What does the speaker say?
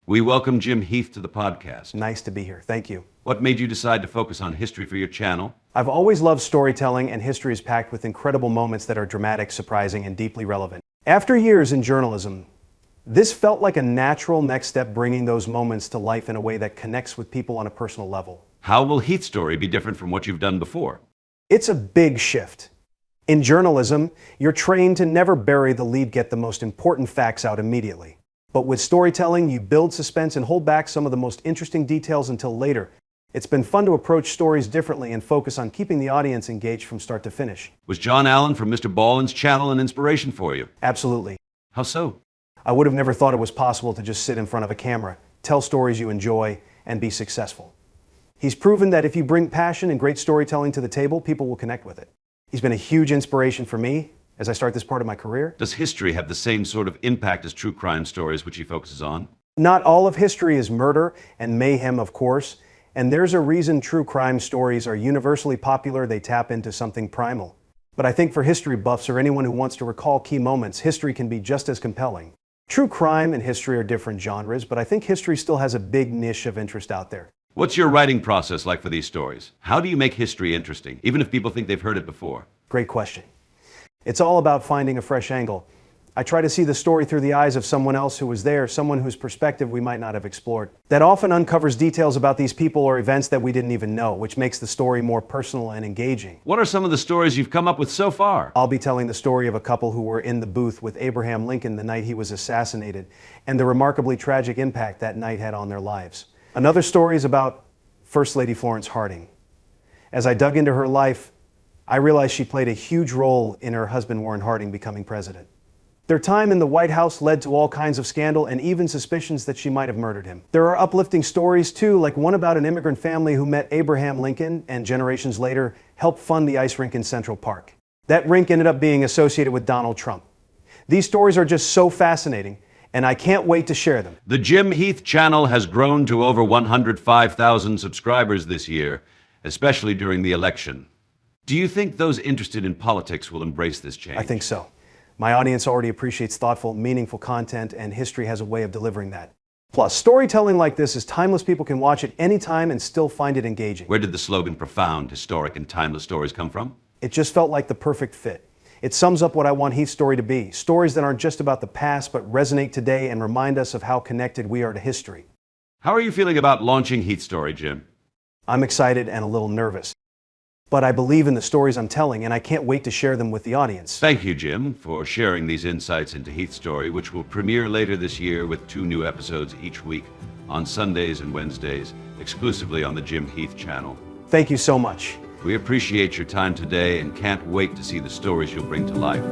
We welcome Jim Heath to the podcast. Nice to be here. Thank you. What made you decide to focus on history for your channel? I've always loved storytelling, and history is packed with incredible moments that are dramatic, surprising, and deeply relevant. After years in journalism, this felt like a natural next step, bringing those moments to life in a way that connects with people on a personal level. How will Heath's story be different from what you've done before? It's a big shift. In journalism, you're trained to never bury the lead, get the most important facts out immediately. But with storytelling, you build suspense and hold back some of the most interesting details until later. It's been fun to approach stories differently and focus on keeping the audience engaged from start to finish. Was John Allen from Mr. Ballen's channel an inspiration for you? Absolutely. How so? I would have never thought it was possible to just sit in front of a camera, tell stories you enjoy, and be successful. He's proven that if you bring passion and great storytelling to the table, people will connect with it. He's been a huge inspiration for me as I start this part of my career. Does history have the same sort of impact as true crime stories, which he focuses on? Not all of history is murder and mayhem, of course, and there's a reason true crime stories are universally popular. They tap into something primal. But I think for history buffs or anyone who wants to recall key moments, history can be just as compelling. True crime and history are different genres, but I think history still has a big niche of interest out there. What's your writing process like for these stories? How do you make history interesting, even if people think they've heard it before? Great question. It's all about finding a fresh angle. I try to see the story through the eyes of someone else who was there, someone whose perspective we might not have explored. That often uncovers details about these people or events that we didn't even know, which makes the story more personal and engaging. What are some of the stories you've come up with so far? I'll be telling the story of a couple who were in the booth with Abraham Lincoln the night he was assassinated, and the remarkably tragic impact that night had on their lives. Another story is about First Lady Florence Harding. As I dug into her life, I realized she played a huge role in her husband Warren Harding becoming president. Their time in the White House led to all kinds of scandal and even suspicions that she might have murdered him. There are uplifting stories too, like one about an immigrant family who met Abraham Lincoln and generations later helped fund the ice rink in Central Park. That rink ended up being associated with Donald Trump. These stories are just so fascinating, and I can't wait to share them. The Jim Heath channel has grown to over 105,000 subscribers this year, especially during the election. Do you think those interested in politics will embrace this change? I think so. My audience already appreciates thoughtful, meaningful content, and history has a way of delivering that. Plus, storytelling like this is timeless. People can watch it anytime and still find it engaging. Where did the slogan profound, historic, and timeless stories come from? It just felt like the perfect fit. It sums up what I want Heath's story to be. Stories that aren't just about the past, but resonate today and remind us of how connected we are to history. How are you feeling about launching Heath's story, Jim? I'm excited and a little nervous. But I believe in the stories I'm telling, and I can't wait to share them with the audience. Thank you, Jim, for sharing these insights into Heath's story, which will premiere later this year with 2 new episodes each week on Sundays and Wednesdays, exclusively on the Jim Heath channel. Thank you so much. We appreciate your time today and can't wait to see the stories you'll bring to life.